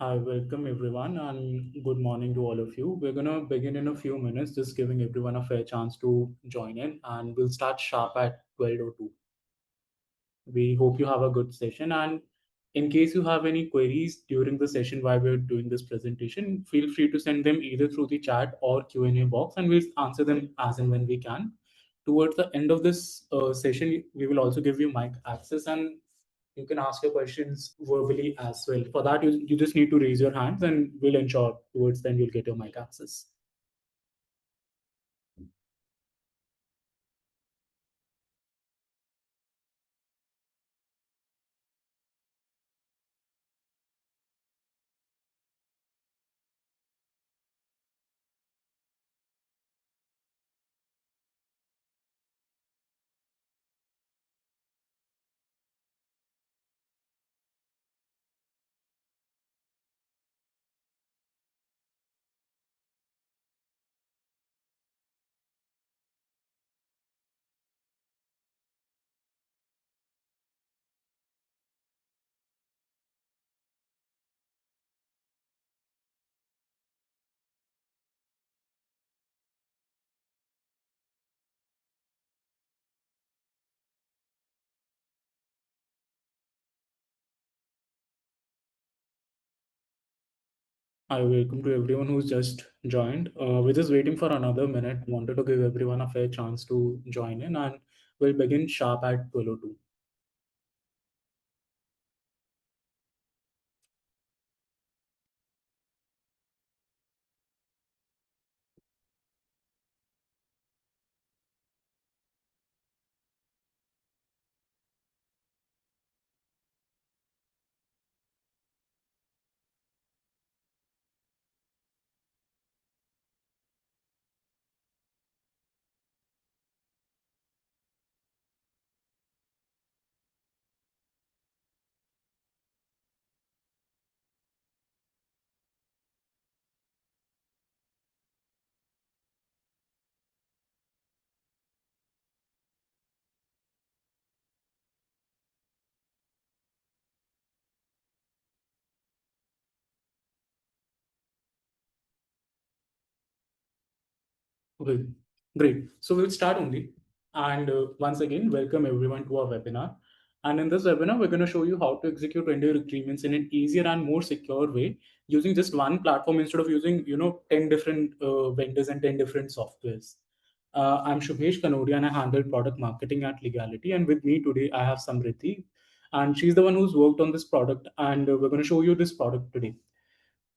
Hi, welcome everyone, and good morning to all of you. We're gonna begin in a few minutes, just giving everyone a fair chance to join in, and we'll start sharp at 12:02. We hope you have a good session, and in case you have any queries during the session while we're doing this presentation, feel free to send them either through the chat or Q&A box, and we'll answer them as and when we can. Towards the end of this session, we will also give you mic access, and you can ask your questions verbally as well. For that, you just need to raise your hands, and we'll ensure towards then you'll get your mic access. Hi, welcome to everyone who's just joined. We're just waiting for another minute. Wanted to give everyone a fair chance to join in, and we'll begin sharp at 12:02. Okay, great. So we'll start only. And once again, welcome everyone to our webinar. And in this webinar, we're going to show you how to execute vendor agreements in an easier and more secure way using just one platform instead of using 10 different vendors and 10 different softwares. I'm Shubhesh Kanodia and I handle product marketing at Leegality. And with me today, I have Samriti, and she's the one who's worked on this product. And we're going to show you this product today.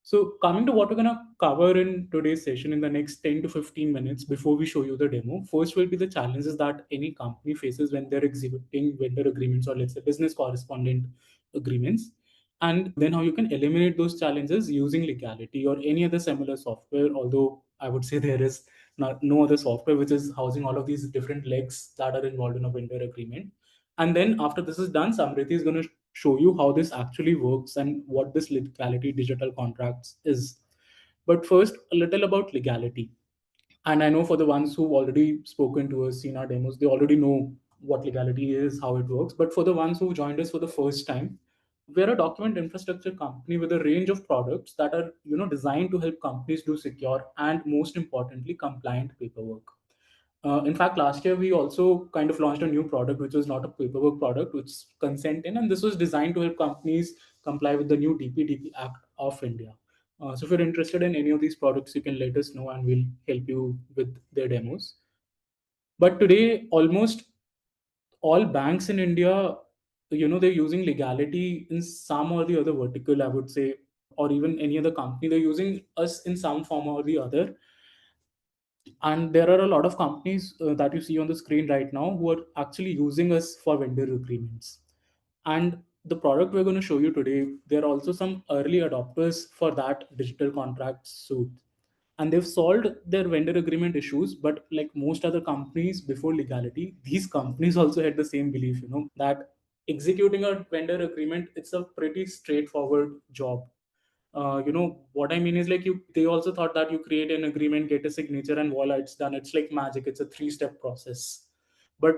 So, coming to what we're going to cover in today's session in the next 10 to 15 minutes before we show you the demo, first will be the challenges that any company faces when they're executing vendor agreements or, let's say, business correspondent agreements. And then how you can eliminate those challenges using Legality or any other similar software. Although I would say there is no other software which is housing all of these different legs that are involved in a vendor agreement. And then after this is done, Samriti is going to show you how this actually works and what this legality digital contracts is. But first, a little about legality. And I know for the ones who've already spoken to us, seen our demos, they already know what legality is, how it works. But for the ones who joined us for the first time, we're a document infrastructure company with a range of products that are designed to help companies do secure and most importantly compliant paperwork. In fact, last year we also kind of launched a new product, which was not a paperwork product, which is consent in, and this was designed to help companies comply with the new DPDP Act of India. So if you're interested in any of these products, you can let us know, and we'll help you with their demos. But today, almost all banks in India, they're using legality in some or the other vertical, I would say, or even any other company, they're using us in some form or the other. And there are a lot of companies that you see on the screen right now who are actually using us for vendor agreements. And the product we're going to show you today, there are also some early adopters for that digital contract suite. And they've solved their vendor agreement issues. But like most other companies before legality, these companies also had the same belief, that executing a vendor agreement, it's a pretty straightforward job. What I mean is, like, you they also thought that you create an agreement, get a signature, and voila, it's done. It's like magic. It's a three-step process. But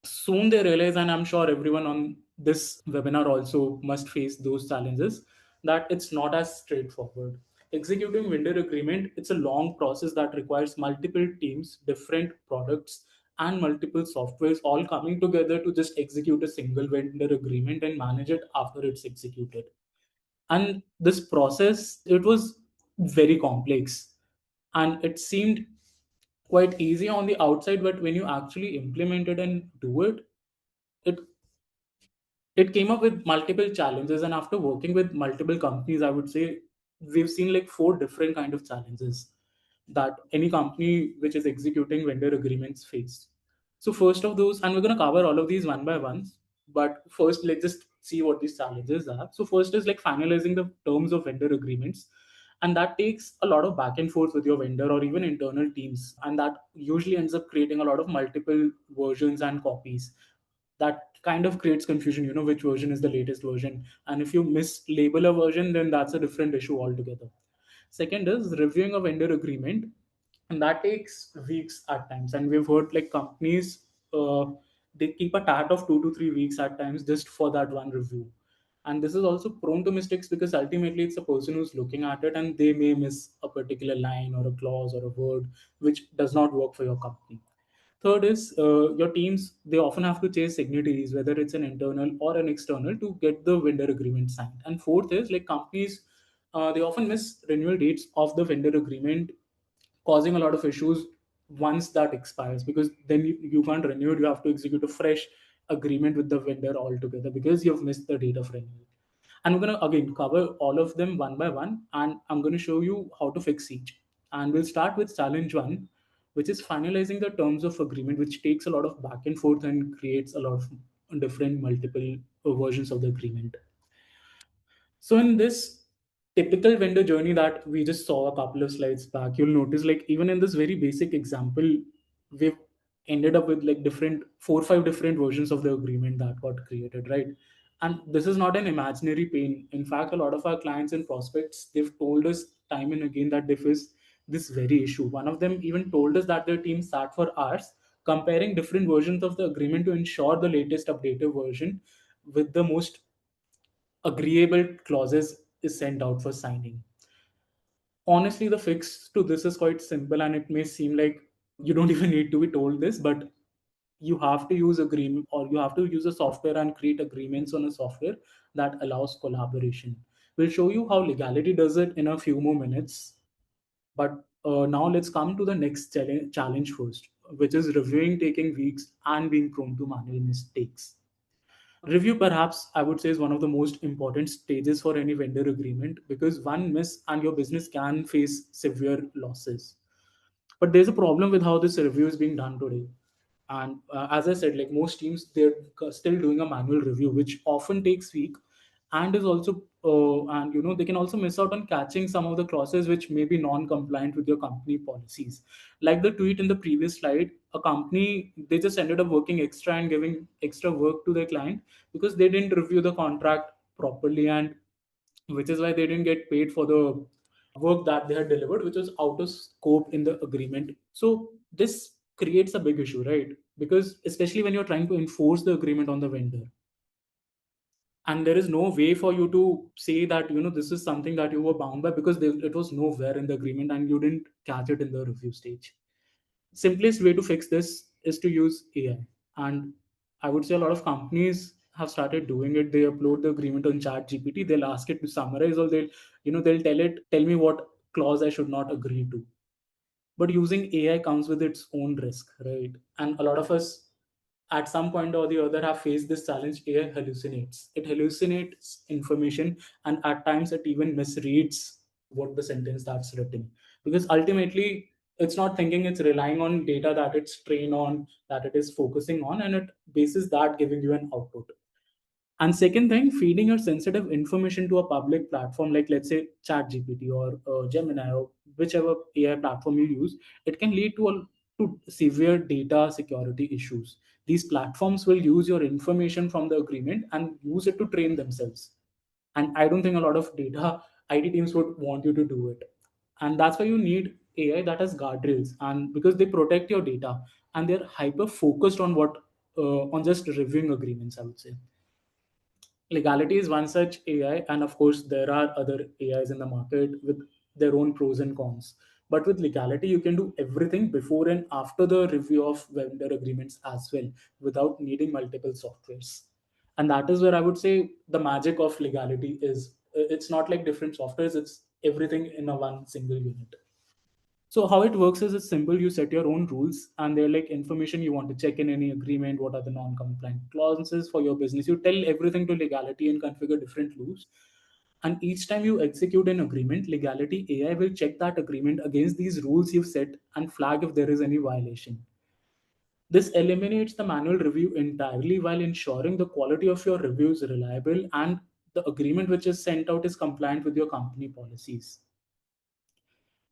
soon they realize, and I'm sure everyone on this webinar also must face those challenges, that it's not as straightforward. Executing vendor agreement, it's a long process that requires multiple teams, different products, and multiple softwares all coming together to just execute a single vendor agreement and manage it after it's executed. And this process, it was very complex, and it seemed quite easy on the outside, but when you actually implement it and do it, it it came up with multiple challenges. And after working with multiple companies, I would say we've seen like four different kind of challenges that any company which is executing vendor agreements face. So first of those, and we're going to cover all of these one by one, but first let's just see what these challenges are. So first is like finalizing the terms of vendor agreements, and that takes a lot of back and forth with your vendor or even internal teams, and that usually ends up creating a lot of multiple versions and copies. That kind of creates confusion, which version is the latest version, and if you mislabel a version, then that's a different issue altogether. Second is reviewing a vendor agreement, and that takes weeks at times, and we've heard like companies, they keep a tat of 2 to 3 weeks at times just for that one review. And this is also prone to mistakes because ultimately it's a person who's looking at it, and they may miss a particular line or a clause or a word which does not work for your company. Third is your teams, they often have to chase signatories, whether it's an internal or an external, to get the vendor agreement signed. And fourth is like companies, they often miss renewal dates of the vendor agreement, causing a lot of issues once that expires, because then you can't renew it. You have to execute a fresh agreement with the vendor altogether because you've missed the date of renewal. And we're going to again cover all of them one by one, and I'm going to show you how to fix each. And we'll start with challenge one, which is finalizing the terms of agreement, which takes a lot of back and forth and creates a lot of different multiple versions of the agreement. So in this typical vendor journey that we just saw a couple of slides back, you'll notice like even in this very basic example, we've ended up with like different 4 or 5 different versions of the agreement that got created, right? And this is not an imaginary pain. In fact, a lot of our clients and prospects, they've told us time and again that they face this very issue. One of them even told us that their team sat for hours comparing different versions of the agreement to ensure the latest updated version with the most agreeable clauses is sent out for signing. Honestly, the fix to this is quite simple, and it may seem like you don't even need to be told this, but you have to use agreement, or you have to use a software and create agreements on a software that allows collaboration. We'll show you how Leegality does it in a few more minutes. But now let's come to the next challenge first, which is reviewing taking weeks and being prone to manual mistakes. Review, perhaps, I would say, is one of the most important stages for any vendor agreement, because one miss and your business can face severe losses. But there's a problem with how this review is being done today. And as I said, like most teams, they're still doing a manual review, which often takes week, and is also and they can also miss out on catching some of the clauses which may be non-compliant with your company policies. Like the tweet in the previous slide, a company, they just ended up working extra and giving extra work to their client because they didn't review the contract properly, and which is why they didn't get paid for the work that they had delivered, which was out of scope in the agreement. So this creates a big issue, right? Because especially when you're trying to enforce the agreement on the vendor, and there is no way for you to say that this is something that you were bound by, because it was nowhere in the agreement and you didn't catch it in the review stage. Simplest way to fix this is to use AI. And I would say a lot of companies have started doing it. They upload the agreement on chat GPT, they'll ask it to summarize, or they'll tell me what clause I should not agree to. But using AI comes with its own risk, right? And a lot of us at some point or the other have faced this challenge. AI hallucinates, it hallucinates information, and at times it even misreads what the sentence that's written, because ultimately it's not thinking, it's relying on data that it's trained on, that it is focusing on, and it bases that giving you an output. And second thing, feeding your sensitive information to a public platform, like let's say ChatGPT or Gemini or whichever AI platform you use, it can lead to severe data security issues. These platforms will use your information from the agreement and use it to train themselves. And I don't think a lot of data IT teams would want you to do it. And that's why you need AI that has guardrails, and because they protect your data, and they're hyper focused on what on just reviewing agreements, I would say. Legality is one such AI, and of course, there are other AIs in the market with their own pros and cons. But with legality, you can do everything before and after the review of vendor agreements as well without needing multiple softwares. And that is where I would say the magic of legality is it's not like different softwares, it's everything in a one single unit. So how it works is it's simple. You set your own rules, and they're like information you want to check in any agreement. What are the non-compliant clauses for your business? You tell everything to legality and configure different rules. And each time you execute an agreement, legality AI will check that agreement against these rules you've set and flag if there is any violation. This eliminates the manual review entirely while ensuring the quality of your review is reliable and the agreement which is sent out is compliant with your company policies.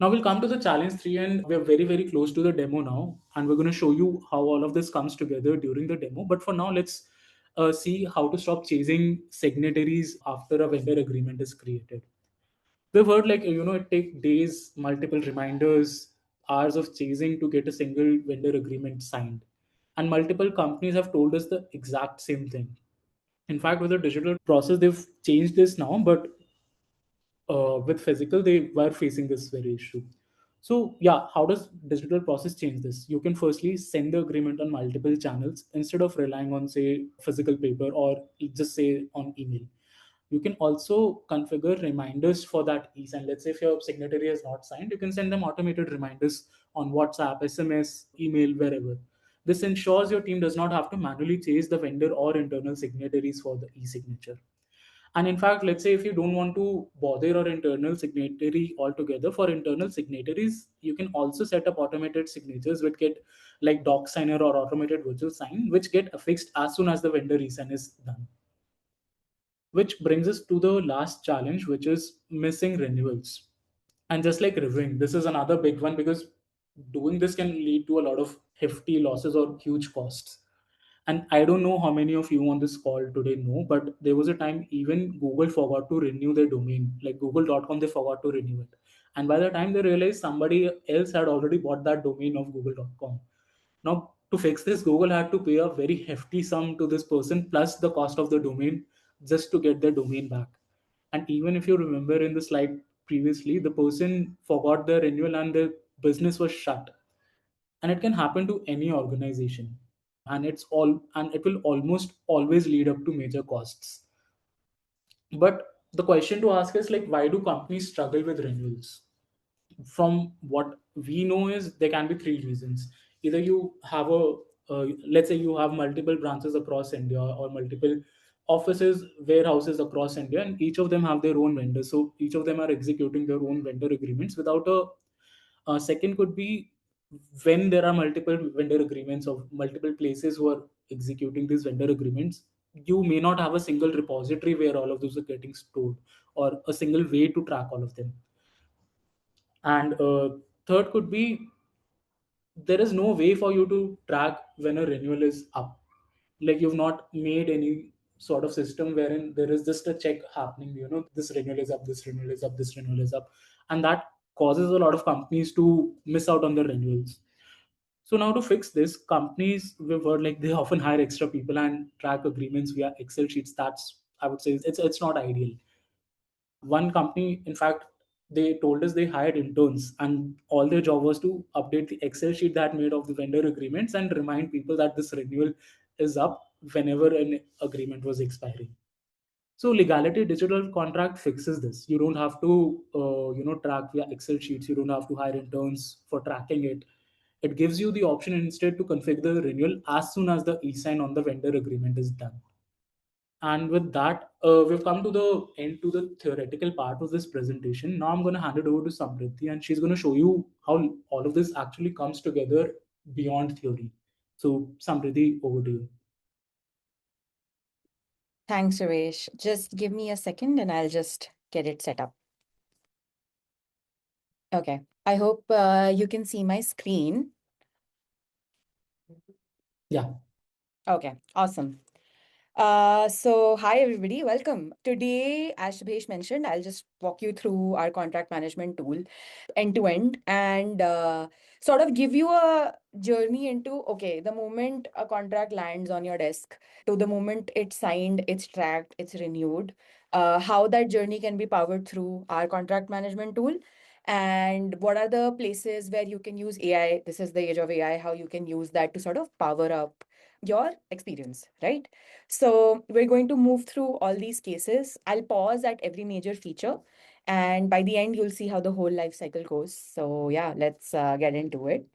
Now we'll come to the challenge three, and we're very, very close to the demo now. And we're going to show you how all of this comes together during the demo. But for now, let's see how to stop chasing signatories after a vendor agreement is created. We've heard like, it take days, multiple reminders, hours of chasing to get a single vendor agreement signed. And multiple companies have told us the exact same thing. In fact, with the digital process, they've changed this now, but with physical they were facing this very issue. So yeah, how does digital process change this? You can firstly send the agreement on multiple channels instead of relying on say physical paper or just say on email. You can also configure reminders for that eSign. Let's say if your signatory has not signed, you can send them automated reminders on WhatsApp, SMS, email, wherever. This ensures your team does not have to manually chase the vendor or internal signatories for the e-signature. And in fact, let's say if you don't want to bother your internal signatory altogether, for internal signatories, you can also set up automated signatures which get like doc signer or automated virtual sign, which get affixed as soon as the vendor resign is done. Which brings us to the last challenge, which is missing renewals. And just like reviewing, this is another big one because doing this can lead to a lot of hefty losses or huge costs. And I don't know how many of you on this call today know, but there was a time even Google forgot to renew their domain. Like google.com, they forgot to renew it. And by the time they realized somebody else had already bought that domain of google.com. Now, to fix this, Google had to pay a very hefty sum to this person plus the cost of the domain just to get their domain back. And even if you remember in the slide previously, the person forgot the renewal and the business was shut. And it can happen to any organization. And it will almost always lead up to major costs. But the question to ask is like, why do companies struggle with renewals? From what we know is there can be three reasons. Either you have let's say you have multiple branches across India or multiple offices, warehouses across India, and each of them have their own vendors, so each of them are executing their own vendor agreements without a second could be when there are multiple vendor agreements of multiple places who are executing these vendor agreements, you may not have a single repository where all of those are getting stored or a single way to track all of them. And third could be there is no way for you to track when a renewal is up. Like you've not made any sort of system wherein there is just a check happening, this renewal is up, this renewal is up, this renewal is up. And that causes a lot of companies to miss out on the renewals. So now to fix this, companies we've heard like they often hire extra people and track agreements via Excel sheets. That's I would say it's not ideal. One company, in fact, they told us they hired interns and all their job was to update the Excel sheet that made of the vendor agreements and remind people that this renewal is up whenever an agreement was expiring. So legality digital contract fixes this. You don't have to track via Excel sheets. You don't have to hire interns for tracking it. It gives you the option instead to configure the renewal as soon as the e-sign on the vendor agreement is done. And with that, we've come to the end to the theoretical part of this presentation. Now I'm going to hand it over to Samriddhi, and she's going to show you how all of this actually comes together beyond theory. So, Samriddhi, over to you. Thanks, Suresh. Just give me a second and I'll just get it set up. Okay. I hope you can see my screen. Yeah. Okay, awesome. So hi everybody, welcome. Today, as Shubhesh mentioned, I'll just walk you through our contract management tool end to end and sort of give you a journey into, okay, the moment a contract lands on your desk to the moment it's signed, it's tracked, it's renewed, how that journey can be powered through our contract management tool. And what are the places where you can use AI? This is the age of AI, how you can use that to sort of power up your experience, right? So we're going to move through all these cases. I'll pause at every major feature, and by the end, you'll see how the whole life cycle goes. So yeah, let's get into it.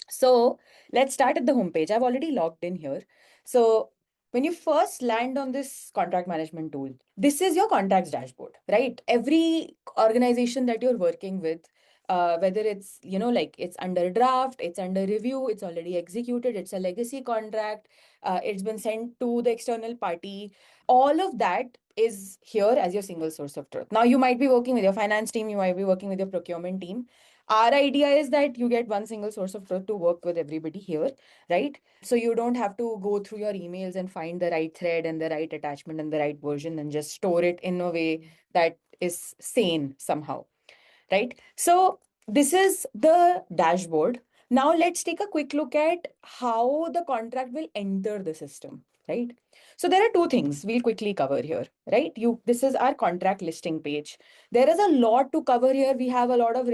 So let's start at the homepage. I've already logged in here. So when you first land on this contract management tool, this is your contracts dashboard, right? Every organization that you're working with, whether it's, like it's under draft, it's under review, it's already executed, it's a legacy contract, it's been sent to the external party, all of that is here as your single source of truth. Now, you might be working with your finance team, you might be working with your procurement team. Our idea is that you get one single source of truth to work with everybody here, right? So you don't have to go through your emails and find the right thread and the right attachment and the right version and just store it in a way that is sane somehow, right? So this is the dashboard. Now let's take a quick look at how the contract will enter the system, right? So there are two things we'll quickly cover here, right? This is our contract listing page. There is a lot to cover here. We have a lot of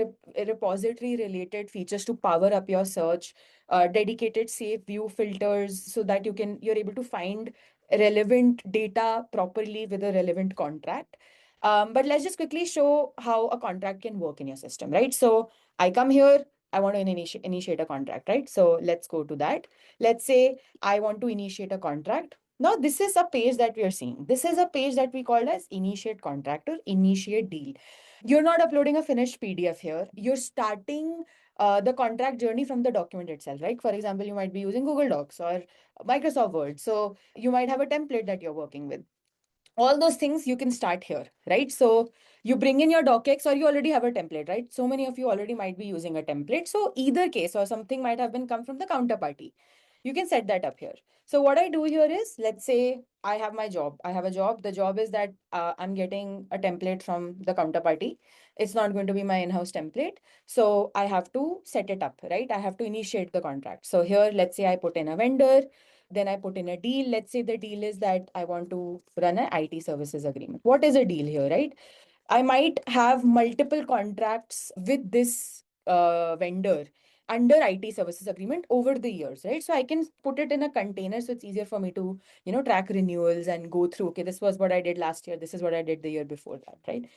repository related features to power up your search, dedicated save view filters so that you're able to find relevant data properly with a relevant contract. But let's just quickly show how a contract can work in your system, right? So I come here, I want to initiate a contract, right? So let's go to that. Let's say I want to initiate a contract. Now, this is a page that we are seeing. This is a page that we call as initiate contract or initiate deal. You're not uploading a finished PDF here. You're starting the contract journey from the document itself, right? For example, you might be using Google Docs or Microsoft Word. So you might have a template that you're working with. All those things you can start here, right? So you bring in your docx or you already have a template, right? So many of you already might be using a template. So either case or something might have been come from the counterparty. You can set that up here. So what I do here is, let's say I have my job. I have a job. The job is that I'm getting a template from the counterparty. It's not going to be my in-house template. So I have to set it up, right? I have to initiate the contract. So here, let's say I put in a vendor. Then I put in a deal. Let's say the deal is that I want to run an IT services agreement. What is a deal here, right? I might have multiple contracts with this vendor under IT services agreement over the years, right? So I can put it in a container so it's easier for me to, track renewals and go through, okay, this was what I did last year, this is what I did the year before that, right?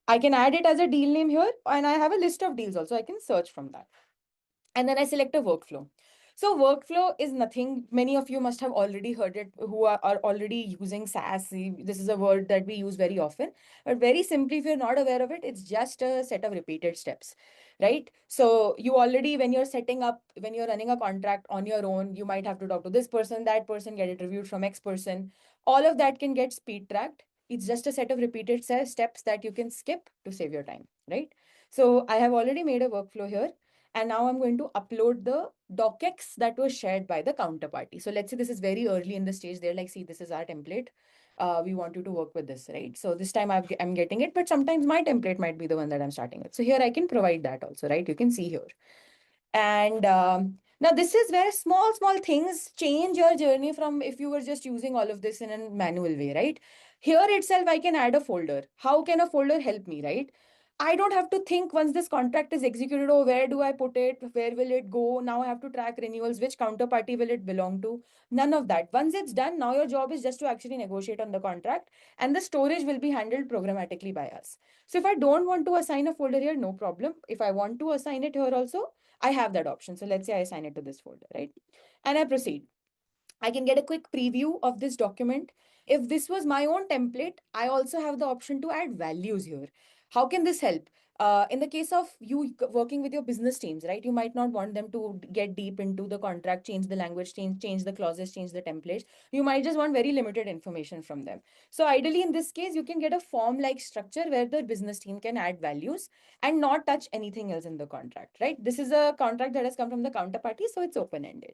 I can add it as a deal name here, and I have a list of deals also. I can search from that. And then I select a workflow. So workflow is nothing. Many of you must have already heard it who are already using SaaS. This is a word that we use very often. But very simply, if you're not aware of it, it's just a set of repeated steps, right? So you already, when you're setting up, when you're running a contract on your own, you might have to talk to this person, that person, get it reviewed from X person. All of that can get speed tracked. It's just a set of repeated steps that you can skip to save your time, right? So I have already made a workflow here. And now I'm going to upload the docx that was shared by the counterparty. So let's say this is very early in the stage. They're like, see, this is our template. We want you to work with this, right? So this time I'm getting it, but sometimes my template might be the one that I'm starting with. So here I can provide that also, right? You can see here. And now this is where small things change your journey from if you were just using all of this in a manual way, right? Here itself, I can add a folder. How can a folder help me, right? I don't have to think once this contract is executed, oh, where do I put it? Where will it go? Now I have to track renewals. Which counterparty will it belong to? None of that. Once it's done, now your job is just to actually negotiate on the contract, and the storage will be handled programmatically by us. So if I don't want to assign a folder here, no problem. If I want to assign it here also, I have that option. So let's say I assign it to this folder, right? And I proceed. I can get a quick preview of this document. If this was my own template, I also have the option to add values here. How can this help? In the case of you working with your business teams, right? You might not want them to get deep into the contract, change the language, change the clauses, change the templates. You might just want very limited information from them. So ideally, in this case, you can get a form-like structure where the business team can add values and not touch anything else in the contract, right? This is a contract that has come from the counterparty, so it's open-ended.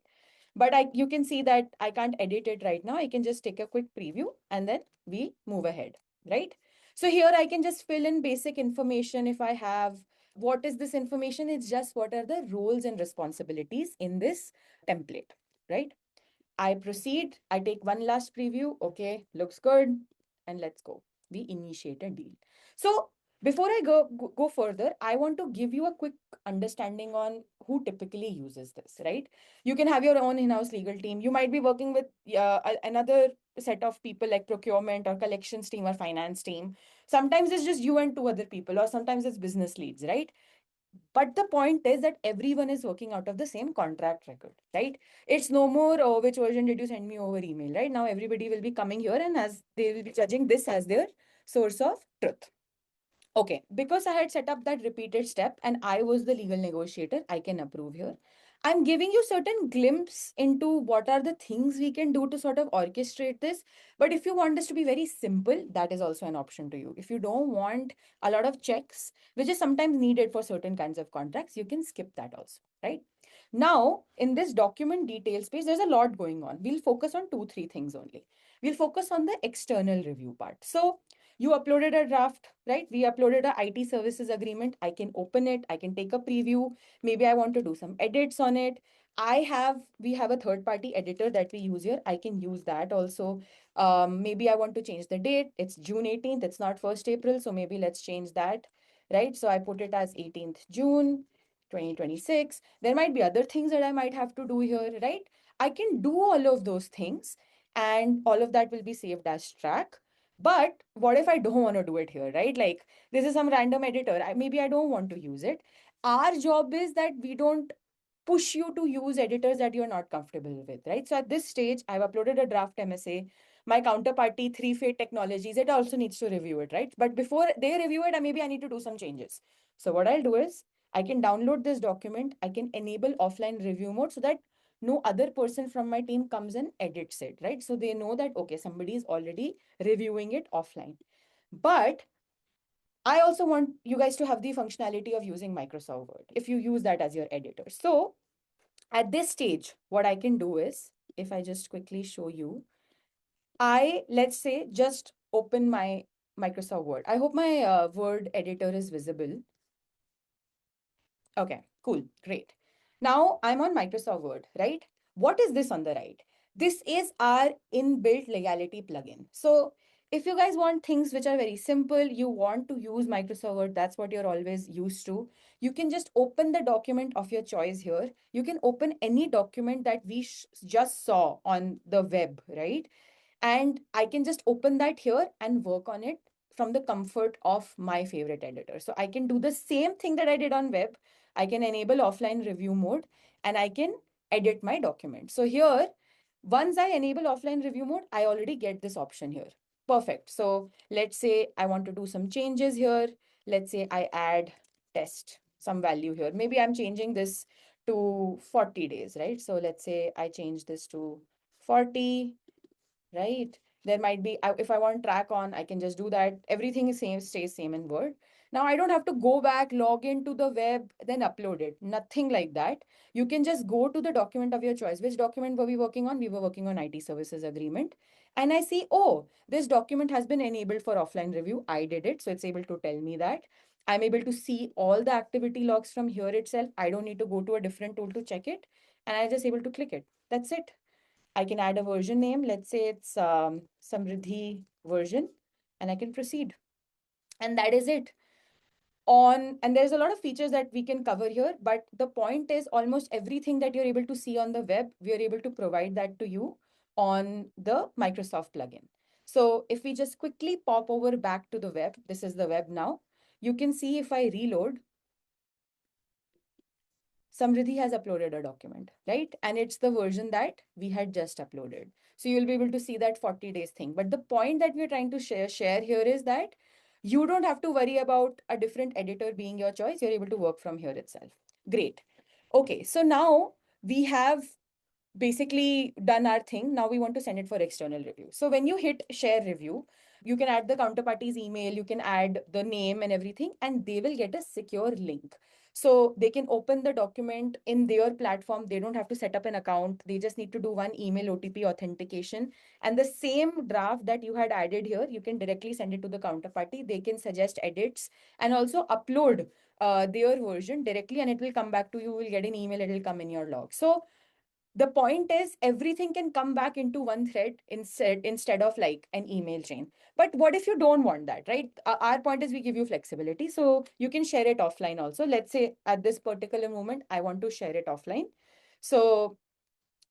But you can see that I can't edit it right now. I can just take a quick preview and then we move ahead, right? So here I can just fill in basic information if I have. What is this information? It's just what are the roles and responsibilities in this template, right? I proceed, I take one last preview. Okay, looks good. And let's go. We initiate a deal. So before I go further, I want to give you a quick understanding on who typically uses this, right? You can have your own in-house legal team. You might be working with another set of people like procurement or collections team or finance team. Sometimes it's just you and two other people, or sometimes it's business leads, right? But the point is that everyone is working out of the same contract record, right? It's no more, oh, which version did you send me over email, right? Now everybody will be coming here and as they will be judging this as their source of truth. Okay, because I had set up that repeated step and I was the legal negotiator, I can approve here. I'm giving you certain glimpse into what are the things we can do to sort of orchestrate this. But if you want this to be very simple, that is also an option to you. If you don't want a lot of checks, which is sometimes needed for certain kinds of contracts, you can skip that also, right? Now, in this document details page, there's a lot going on. We'll focus on 2, 3 things only. We'll focus on the external review part. So you uploaded a draft, right? We uploaded a IT services agreement. I can open it. I can take a preview. Maybe I want to do some edits on it. We have a third party editor that we use here. I can use that also. Maybe I want to change the date. It's June 18th. It's not 1st April. So maybe let's change that, right? So I put it as 18th June, 2026. There might be other things that I might have to do here, right? I can do all of those things and all of that will be saved as track. But what if I don't want to do it here, right? Like this is some random editor. Maybe I don't want to use it. Our job is that we don't push you to use editors that you're not comfortable with, right? So at this stage, I've uploaded a draft MSA. My counterparty, 3Fate Technologies, it also needs to review it, right? But before they review it, maybe I need to do some changes. So what I'll do is I can download this document. I can enable offline review mode so that no other person from my team comes and edits it, right? So they know that, okay, somebody is already reviewing it offline. But I also want you guys to have the functionality of using Microsoft Word if you use that as your editor. So at this stage, what I can do is, if I just quickly show you, let's say, just open my Microsoft Word. I hope my Word editor is visible. Okay, cool, great. Now I'm on Microsoft Word, right? What is this on the right? This is our inbuilt legality plugin. So if you guys want things which are very simple, you want to use Microsoft Word, that's what you're always used to. You can just open the document of your choice here. You can open any document that we just saw on the web, right? And I can just open that here and work on it from the comfort of my favorite editor. So I can do the same thing that I did on web. I can enable offline review mode and I can edit my document. So here, once I enable offline review mode, I already get this option here. Perfect. So let's say I want to do some changes here. Let's say I add test, some value here. Maybe I'm changing this to 40 days, right? So let's say I change this to 40, right? There might be, if I want track on, I can just do that. Everything is same, stays same in Word. Now I don't have to go back, log into the web, then upload it. Nothing like that. You can just go to the document of your choice. Which document were we working on? We were working on IT services agreement. And I see, oh, this document has been enabled for offline review. I did it. So it's able to tell me that. I'm able to see all the activity logs from here itself. I don't need to go to a different tool to check it. And I'm just able to click it. That's it. I can add a version name. Let's say it's Samriddhi version, and I can proceed. And that is it. And there's a lot of features that we can cover here, but the point is almost everything that you're able to see on the web, we are able to provide that to you on the Microsoft plugin. So if we just quickly pop over back to the web, this is the web now. You can see if I reload, Samriddhi has uploaded a document, right? And it's the version that we had just uploaded. So you'll be able to see that 40 days thing. But the point that we're trying to share here is that you don't have to worry about a different editor being your choice. You're able to work from here itself. Great. Okay, so now we have basically done our thing. Now we want to send it for external review. So when you hit share review, You can add the counterparty's email, you can add the name and everything, and they will get a secure link. So they can open the document in their platform. They don't have to set up an account. They just need to do one email OTP authentication. And the same draft that you had added here, you can directly send it to the counterparty. They can suggest edits and also upload their version directly, and it will come back to you. You will get an email, it will come in your log. So the point is everything can come back into one thread instead of like an email chain. But what if you don't want that, right? Our point is we give you flexibility, so you can share it offline also. Let's say at this particular moment I want to share it offline. So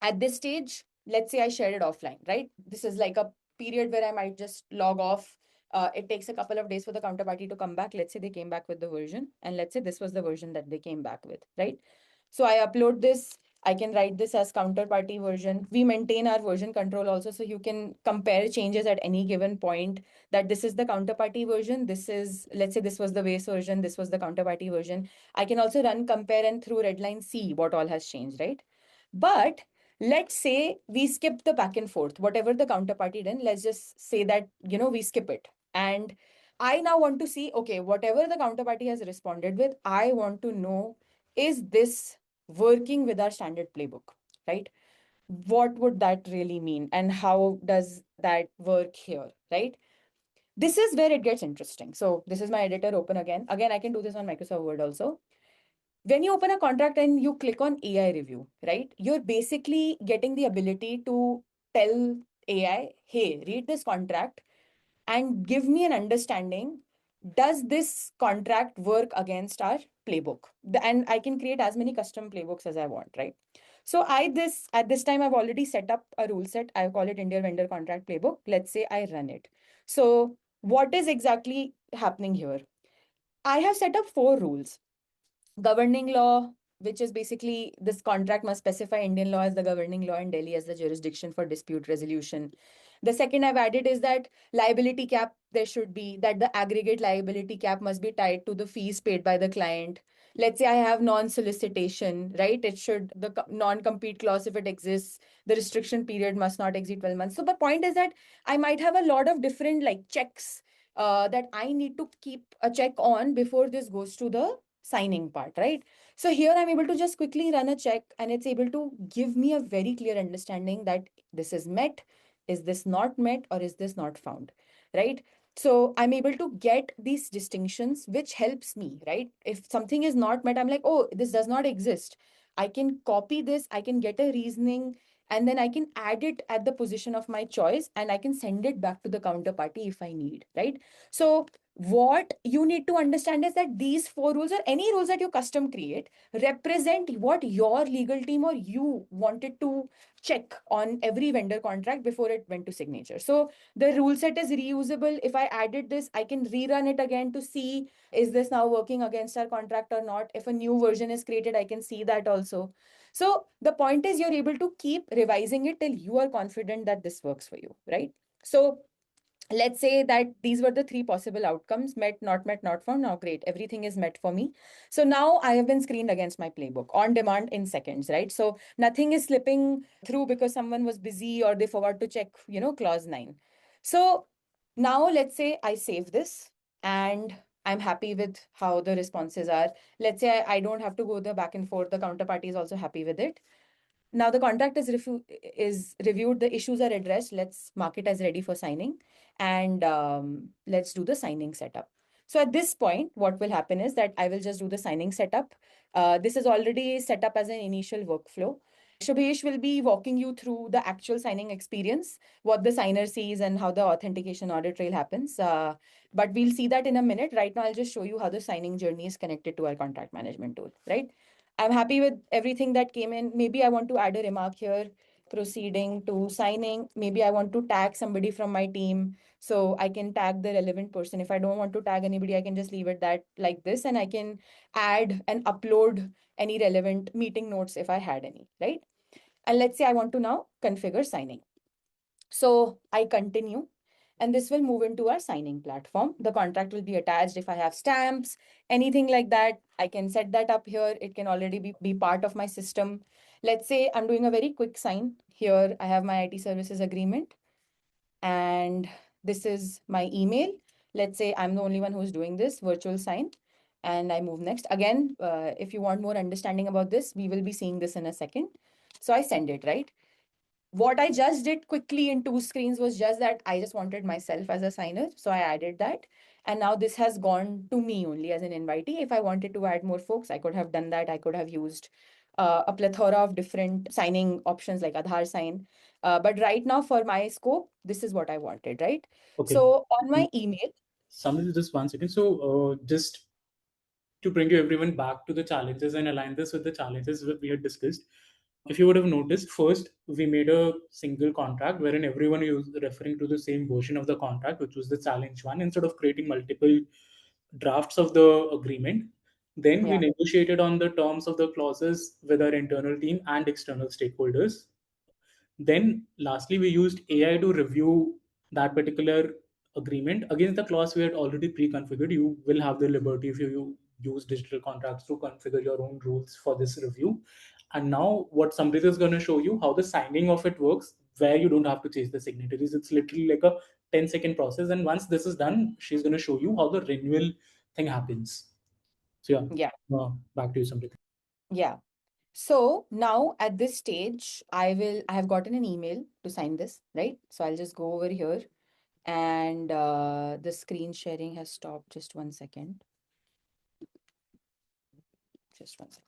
at this stage, let's say I shared it offline, right? This is like a period where I might just log off. It takes a couple of days for the counterparty to come back. Let's say they came back with the version, and let's say this was the version that they came back with, right? So I upload this. I can write this as counterparty version. We maintain our version control also, so you can compare changes at any given point. That this is the counterparty version. This is, let's say this was the base version. This was the counterparty version. I can also run compare and through redline see what all has changed, right? But let's say we skip the back and forth, whatever the counterparty did, let's just say that, we skip it. And I now want to see, okay, whatever the counterparty has responded with, I want to know, is this working with our standard playbook, right? What would that really mean? And how does that work here, right? This is where it gets interesting. So this is my editor open again. Again, I can do this on Microsoft Word also. When you open a contract and you click on AI review, right, you're basically getting the ability to tell AI, hey, read this contract and give me an understanding. Does this contract work against our playbook? And I can create as many custom playbooks as I want, right? So at this time, I've already set up a rule set. I call it India Vendor Contract Playbook. Let's say I run it. So what is exactly happening here? I have set up 4 rules. Governing law, which is basically this contract must specify Indian law as the governing law and Delhi as the jurisdiction for dispute resolution. The second I've added is that liability cap, there should be that the aggregate liability cap must be tied to the fees paid by the client. Let's say I have non-solicitation, right? It should, the non-compete clause, if it exists, the restriction period must not exceed 12 months. So the point is that I might have a lot of different like checks that I need to keep a check on before this goes to the signing part, right? So here I'm able to just quickly run a check and it's able to give me a very clear understanding that this is met, is this not met, or is this not found, right? So I'm able to get these distinctions, which helps me, right? If something is not met, I'm like, oh, this does not exist. I can copy this, I can get a reasoning, and then I can add it at the position of my choice and I can send it back to the counterparty if I need, right? So what you need to understand is that these 4 rules or any rules that you custom create represent what your legal team or you wanted to check on every vendor contract before it went to signature. So the rule set is reusable. If I added this, I can rerun it again to see, is this now working against our contract or not? If a new version is created, I can see that also. So the point is you're able to keep revising it till you are confident that this works for you, right? So let's say that these were the 3 possible outcomes: met, not met, not found. Now great, everything is met for me. So now I have been screened against my playbook on demand in seconds, right? So nothing is slipping through because someone was busy or they forgot to check, clause 9. So now let's say I save this and I'm happy with how the responses are. Let's say I don't have to go the back and forth, the counterparty is also happy with it. Now the contract is reviewed, the issues are addressed. Let's mark it as ready for signing, and let's do the signing setup. So at this point, what will happen is that I will just do the signing setup. This is already set up as an initial workflow. Shubhesh will be walking you through the actual signing experience, what the signer sees, and how the authentication audit trail happens. But we'll see that in a minute. Right now, I'll just show you how the signing journey is connected to our contract management tool, right? I'm happy with everything that came in. Maybe I want to add a remark here, proceeding to signing. Maybe I want to tag somebody from my team. So I can tag the relevant person. If I don't want to tag anybody, I can just leave it that like this, and I can add and upload any relevant meeting notes if I had any, right? And let's say I want to now configure signing. So I continue, and this will move into our signing platform. The contract will be attached. If I have stamps, anything like that, I can set that up here. It can already be part of my system. Let's say I'm doing a very quick sign. Here I have my IT services agreement, and this is my email. Let's say I'm the only one who's doing this virtual sign, and I move next. Again, if you want more understanding about this, we will be seeing this in a second. So I send it, right? What I just did quickly in two screens was just that I just wanted myself as a signer. So I added that. And now this has gone to me only as an invitee. If I wanted to add more folks, I could have done that. I could have used a plethora of different signing options like Aadhaar sign. But right now, for my scope, this is what I wanted, right? Okay. So on my email, Somebody, just 1 second. So, just to bring you everyone back to the challenges and align this with the challenges that we had discussed. If you would have noticed, first we made a single contract wherein everyone is referring to the same version of the contract, which was the challenge one, instead of creating multiple drafts of the agreement. Then we yeah, negotiated on the terms of the clauses with our internal team and external stakeholders. Then, lastly, we used AI to review that particular agreement against the clause we had already pre-configured. You will have the liberty, if you use digital contracts, to configure your own rules for this review. And now, what Samrit is going to show you how the signing of it works, where you don't have to change the signatories. It's literally like a 10-second process. And once this is done, she's going to show you how the renewal thing happens. So yeah, yeah, back to you, Samrit. yeah. So now at this stage, I have gotten an email to sign this, right? So I'll just go over here, and the screen sharing has stopped. Just 1 second. Just 1 second.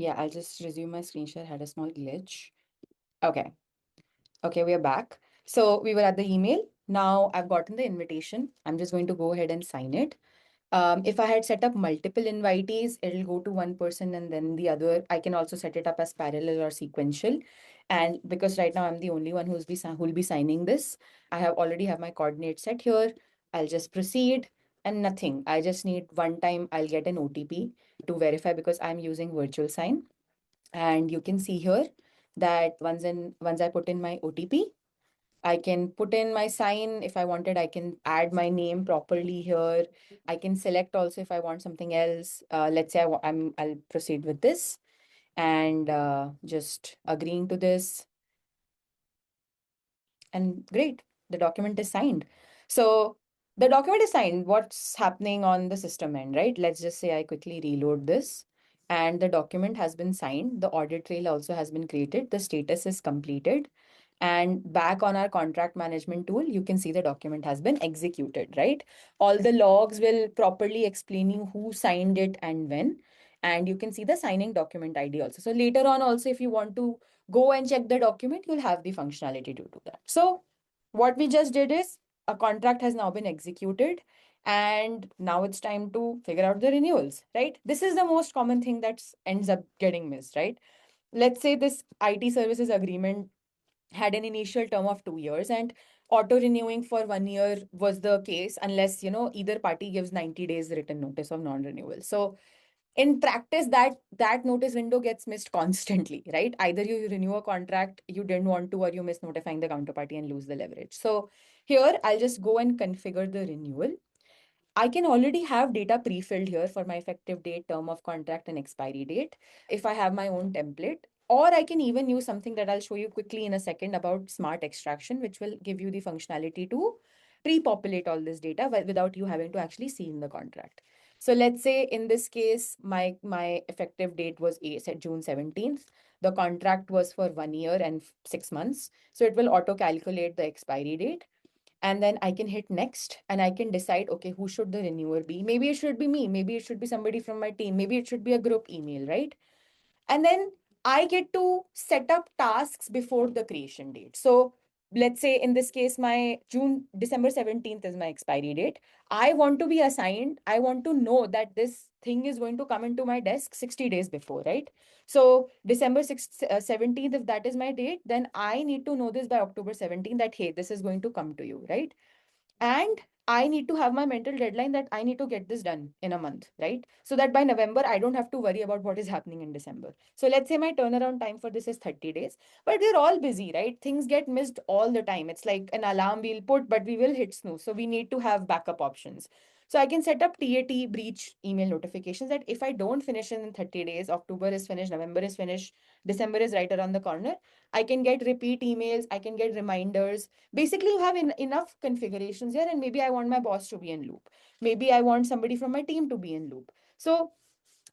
Yeah, I'll just resume my screen share. Had a small glitch. Okay. Okay, we are back. So we were at the email. Now I've gotten the invitation. I'm just going to go ahead and sign it. If I had set up multiple invitees, it'll go to one person and then the other. I can also set it up as parallel or sequential. And because right now I'm the only one who'll be signing this, I have already have my coordinates set here. I'll just proceed and nothing. I just need one time I'll get an OTP to verify because I'm using virtual sign. And you can see here that once I put in my OTP, I can put in my sign if I wanted. I can add my name properly here. I can select also if I want something else. Let's say I'll proceed with this and just agreeing to this. And great, the document is signed. So the document is signed. What's happening on the system end, right? Let's just say I quickly reload this and the document has been signed. The audit trail also has been created. The status is completed. And back on our contract management tool, you can see the document has been executed, right? All the logs will properly explain you who signed it and when. And you can see the signing document ID also. So later on, also, if you want to go and check the document, you'll have the functionality to do that. So what we just did is a contract has now been executed and now it's time to figure out the renewals, right? This is the most common thing that ends up getting missed, right? Let's say this IT services agreement had an initial term of 2 years and auto renewing for 1 year was the case unless either party gives 90 days written notice of non-renewal. So in practice that notice window gets missed constantly, right? Either you renew a contract you didn't want to or you miss notifying the counterparty and lose the leverage. So here I'll just go and configure the renewal. I can already have data pre-filled here for my effective date, term of contract, and expiry date if I have my own template. Or I can even use something that I'll show you quickly in a second about smart extraction, which will give you the functionality to pre-populate all this data without you having to actually see in the contract. So let's say in this case, my effective date was said June 17th. The contract was for 1 year and 6 months. So it will auto calculate the expiry date and then I can hit next and I can decide, okay, who should the renewer be? Maybe it should be me. Maybe it should be somebody from my team. Maybe it should be a group email, right? And then I get to set up tasks before the creation date. So let's say in this case, my December 17th is my expiry date. I want to be assigned, I want to know that this thing is going to come into my desk 60 days before, right? So December 17th, if that is my date, then I need to know this by October 17th that, hey, this is going to come to you, right? And I need to have my mental deadline that I need to get this done in a month, right? So that by November, I don't have to worry about what is happening in December. So let's say my turnaround time for this is 30 days, but we're all busy, right? Things get missed all the time. It's like an alarm we'll put, but we will hit snooze. So we need to have backup options. So I can set up TAT breach email notifications that if I don't finish in 30 days, October is finished, November is finished, December is right around the corner, I can get repeat emails, I can get reminders. Basically, you have enough configurations here, and maybe I want my boss to be in loop. Maybe I want somebody from my team to be in loop. So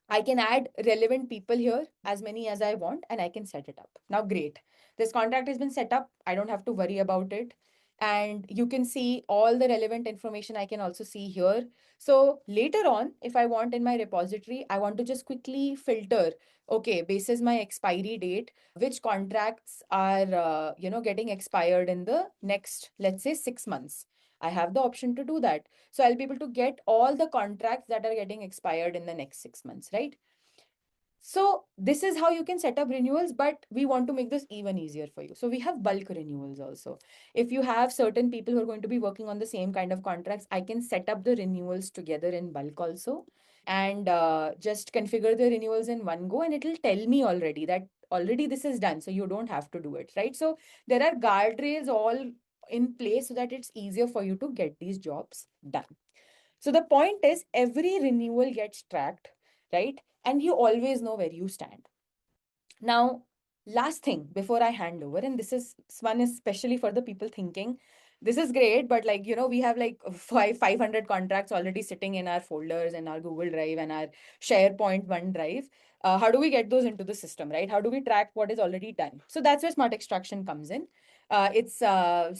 I can add relevant people here, as many as I want, and I can set it up. Now, great. This contract has been set up. I don't have to worry about it. And you can see all the relevant information I can also see here. So later on, if I want in my repository, I want to just quickly filter, okay, basis my expiry date, which contracts are, getting expired in the next, let's say, 6 months. I have the option to do that. So I'll be able to get all the contracts that are getting expired in the next 6 months, right? So this is how you can set up renewals, but we want to make this even easier for you. So we have bulk renewals also. If you have certain people who are going to be working on the same kind of contracts, I can set up the renewals together in bulk also, and just configure the renewals in one go, and it'll tell me already that already this is done. So you don't have to do it, right? So there are guardrails all in place so that it's easier for you to get these jobs done. So the point is every renewal gets tracked, right? And you always know where you stand. Now, last thing before I hand over, and this one is especially for the people thinking, this is great, but like, we have like 500 contracts already sitting in our folders and our Google Drive and our SharePoint OneDrive. How do we get those into the system, right? How do we track what is already done? So that's where smart extraction comes in. It's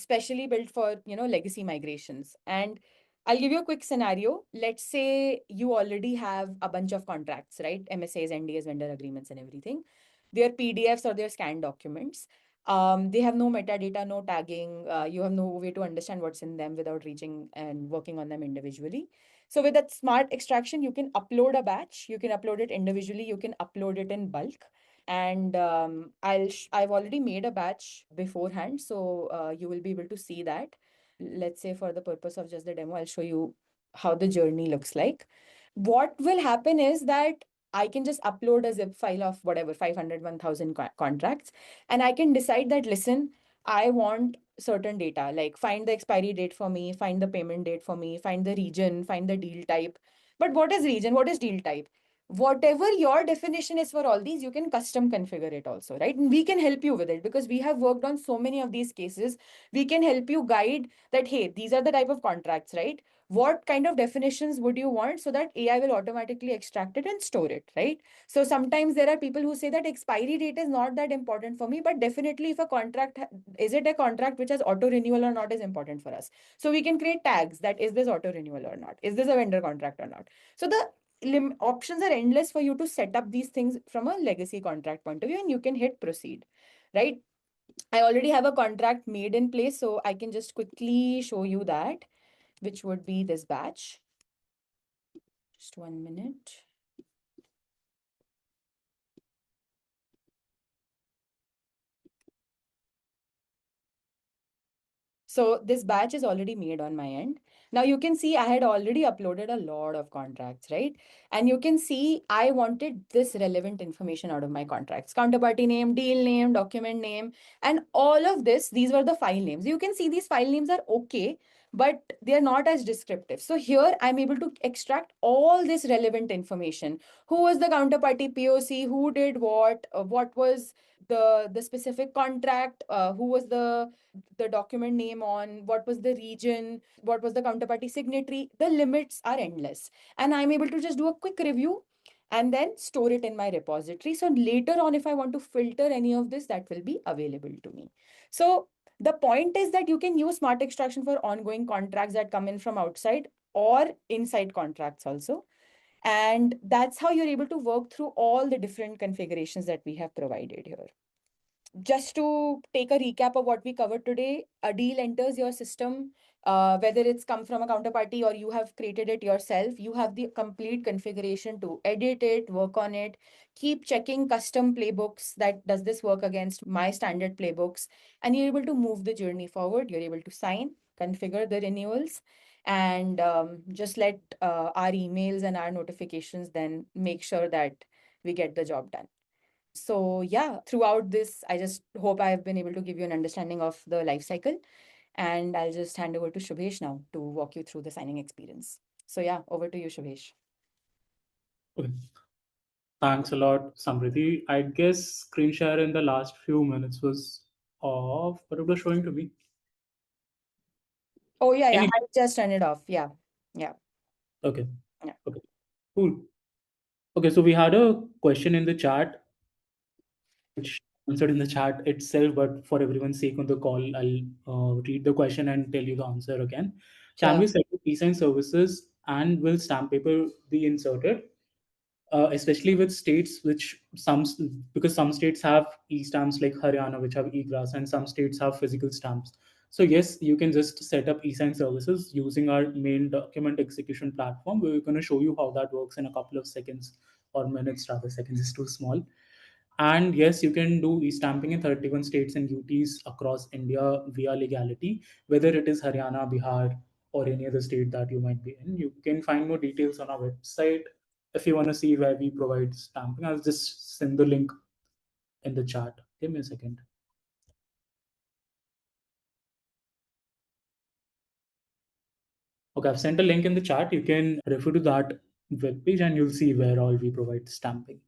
specially built for, legacy migrations. And I'll give you a quick scenario. Let's say you already have a bunch of contracts, right? MSAs, NDAs, vendor agreements, and everything. They're PDFs or they're scanned documents. They have no metadata, no tagging. You have no way to understand what's in them without reaching and working on them individually. So with that smart extraction, you can upload a batch. You can upload it individually. You can upload it in bulk. And I've already made a batch beforehand, so you will be able to see that. Let's say for the purpose of just the demo, I'll show you how the journey looks like. What will happen is that I can just upload a zip file of whatever 500, 1000 contracts, and I can decide that, listen, I want certain data, like find the expiry date for me, find the payment date for me, find the region, find the deal type. But what is region? What is deal type? Whatever your definition is for all these, you can custom configure it also, right? And we can help you with it because we have worked on so many of these cases. We can help you guide that, hey, these are the type of contracts, right? What kind of definitions would you want so that AI will automatically extract it and store it, right? So sometimes there are people who say that expiry date is not that important for me, but definitely if a contract, is it a contract which has auto renewal or not is important for us. So we can create tags that is this auto renewal or not? Is this a vendor contract or not? So the options are endless for you to set up these things from a legacy contract point of view, and you can hit proceed, right? I already have a contract made in place, so I can just quickly show you that, which would be this batch. Just 1 minute. So this batch is already made on my end. Now you can see I had already uploaded a lot of contracts, right? And you can see I wanted this relevant information out of my contracts. Counterparty name, deal name, document name, and all of this, these were the file names. You can see these file names are okay, but they're not as descriptive. So here I'm able to extract all this relevant information. Who was the counterparty POC? Who did what was the specific contract? Who was the document name on, what was the region, what was the counterparty signatory. The limits are endless. And I'm able to just do a quick review and then store it in my repository. So later on, if I want to filter any of this, that will be available to me. So the point is that you can use smart extraction for ongoing contracts that come in from outside or inside contracts also. And that's how you're able to work through all the different configurations that we have provided here. Just to take a recap of what we covered today, a deal enters your system, whether it's come from a counterparty or you have created it yourself, you have the complete configuration to edit it, work on it, keep checking custom playbooks that does this work against my standard playbooks, and you're able to move the journey forward. You're able to sign, configure the renewals, and just let our emails and our notifications then make sure that we get the job done. So yeah, throughout this, I just hope I've been able to give you an understanding of the life cycle. And I'll just hand over to Shubhesh now to walk you through the signing experience. So yeah, over to you, Shubhesh. Okay. Thanks a lot, Samriti. I guess screen share in the last few minutes was off, but it was showing to me. Oh yeah, yeah. Anyway, I just turned it off. Yeah. Yeah. okay. Yeah. Okay. Cool. Okay, so we had a question in the chat, which answered in the chat itself, but for everyone's sake on the call, I'll read the question and tell you the answer again. Can Sure. we set up e-sign services and will stamp paper be inserted? Especially with states which because some states have e-stamps like Haryana, which have e-grass, and some states have physical stamps. So yes, you can just set up e-sign services using our main document execution platform. We're going to show you how that works in a couple of seconds, or minutes rather. Seconds is too small. And yes, you can do e-stamping in 31 states and UTs across India via Leegality, whether it is Haryana, Bihar, or any other state that you might be in. You can find more details on our website. If you want to see where we provide stamping, I'll just send the link in the chat. Give me a second. Okay, I've sent a link in the chat. You can refer to that webpage and you'll see where all we provide stamping.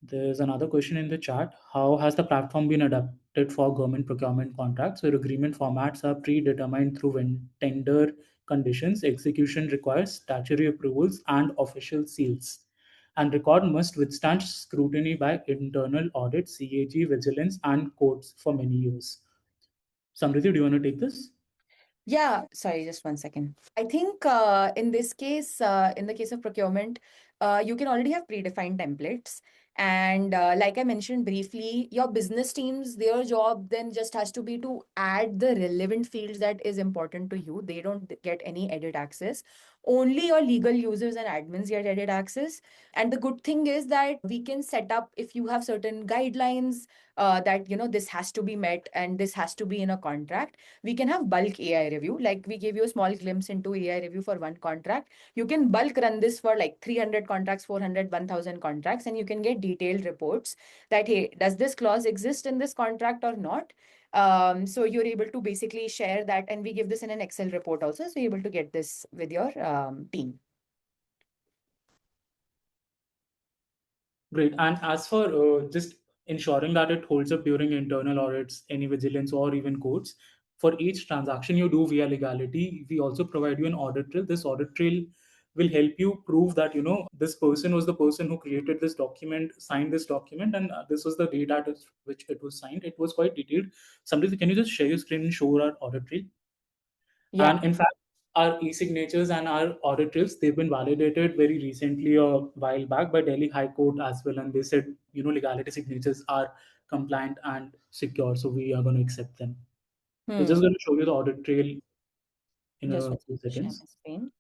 There's another question in the chat. How has the platform been adapted for government procurement contracts where agreement formats are predetermined through tender conditions? Execution requires statutory approvals and official seals. And record must withstand scrutiny by internal audit, CAG, vigilance, and courts for many years. Samriti, do you want to take this? Yeah, sorry, just one second. I think in this case, in the case of procurement, you can already have predefined templates. And like I mentioned briefly, your business teams, their job then just has to be to add the relevant fields that is important to you. They don't get any edit access. Only your legal users and admins get edit access. And the good thing is that we can set up if you have certain guidelines that, this has to be met and this has to be in a contract. We can have bulk AI review. Like we gave you a small glimpse into AI review for one contract. You can bulk run this for like 300 contracts, 400, 1000 contracts, and you can get detailed reports that, hey, does this clause exist in this contract or not? So you're able to basically share that, and we give this in an Excel report also. So you're able to get this with your team. Great. And as for just ensuring that it holds up during internal audits, any vigilance, or even courts, for each transaction you do via Leegality, we also provide you an audit trail. This audit trail will help you prove that this person was the person who created this document, signed this document, and this was the date at which it was signed. It was quite detailed. Somebody, can you just share your screen and show our audit trail? Yeah. And in fact, our e-signatures and our audit trails, they've been validated very recently a while back by Delhi High Court as well. And they said, Leegality signatures are compliant and secure. So we are going to accept them. So just Hmm. going to show you the audit trail in Just a one few second, share seconds. my screen.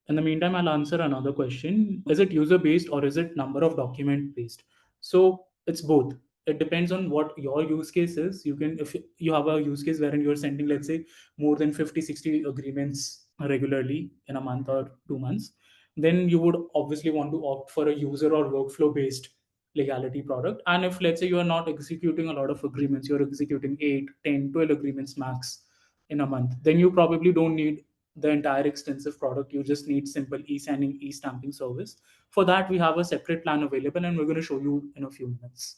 In the meantime, I'll answer another question. Is it user based or is it number of document based? So it's both. It depends on what your use case is. You can, if you have a use case wherein you're sending, let's say, more than 50, 60 agreements regularly in a month or 2 months, then you would obviously want to opt for a user or workflow based legality product. And if, let's say, you are not executing a lot of agreements, you're executing 8, 10, 12 agreements max in a month, then you probably don't need the entire extensive product. You just need simple e-signing, e-stamping service. For that, we have a separate plan available, and we're going to show you in a few minutes.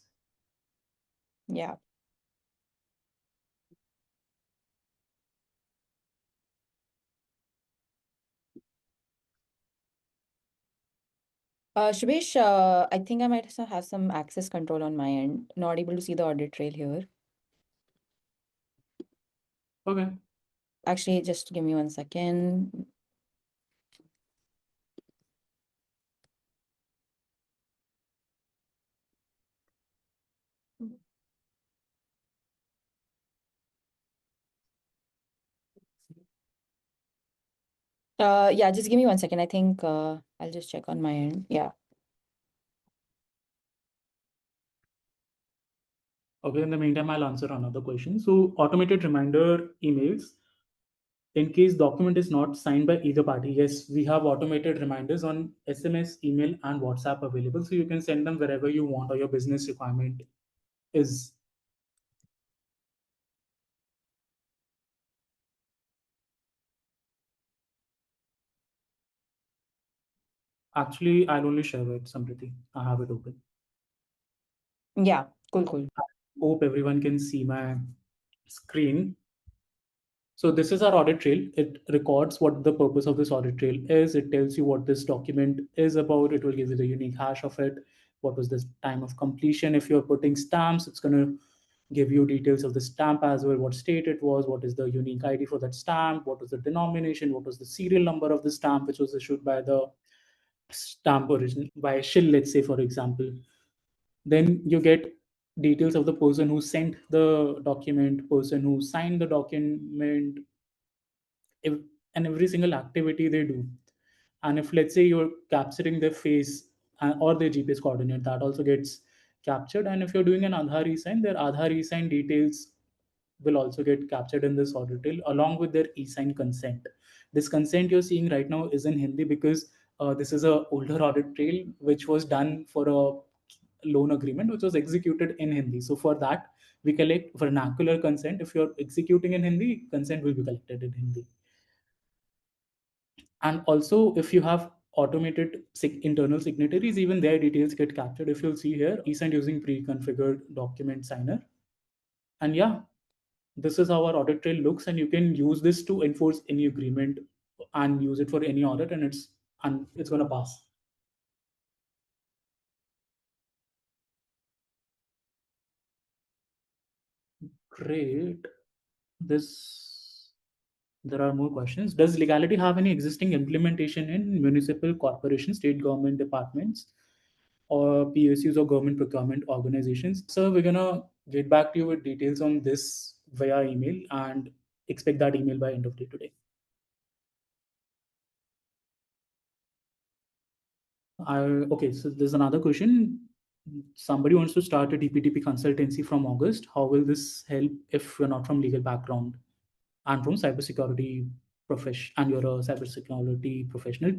Yeah. Shubhesh, I think I might have some access control on my end. Not able to see the audit trail here. Okay. Actually, just give me one second. Yeah, just give me one second. I think I'll just check on my end. Yeah. Okay. In the meantime, I'll answer another question. So, automated reminder emails. In case document is not signed by either party, yes, we have automated reminders on SMS, email, and WhatsApp available. So you can send them wherever you want or your business requirement is. Actually, I'll only share it, Samriti. I have it open. Yeah, cool, cool. Hope everyone can see my screen. So this is our audit trail. It records what the purpose of this audit trail is. It tells you what this document is about. It will give you the unique hash of it. What was the time of completion? If you're putting stamps, it's going to give you details of the stamp as well, what state it was, what is the unique ID for that stamp, what was the denomination, what was the serial number of the stamp which was issued by the stamp origin by Shill, let's say, for example. Then you get details of the person who sent the document, person who signed the document, if, and every single activity they do. And if, let's say, you're capturing their face or their GPS coordinate, that also gets captured. And if you're doing an Aadhaar e-sign, their Aadhaar e-sign details will also get captured in this audit trail along with their e-sign consent. This consent you're seeing right now is in Hindi because this is a older audit trail which was done for a loan agreement which was executed in Hindi. So for that, we collect vernacular consent. If you're executing in Hindi, consent will be collected in Hindi. And also, if you have automated internal signatories, even their details get captured. If you'll see here, eSign using pre-configured document signer. And yeah, this is how our audit trail looks, and you can use this to enforce any agreement and use it for any audit, and it's gonna pass. Great. This There are more questions. Does legality have any existing implementation in municipal corporations, state government departments, or PSUs or government procurement organizations? So we're gonna get back to you with details on this via email and expect that email by end of day today. Okay, so there's another question. Somebody wants to start a DPTP consultancy from August. How will this help if you're not from legal background and from cybersecurity profession and you're a cybersecurity professional?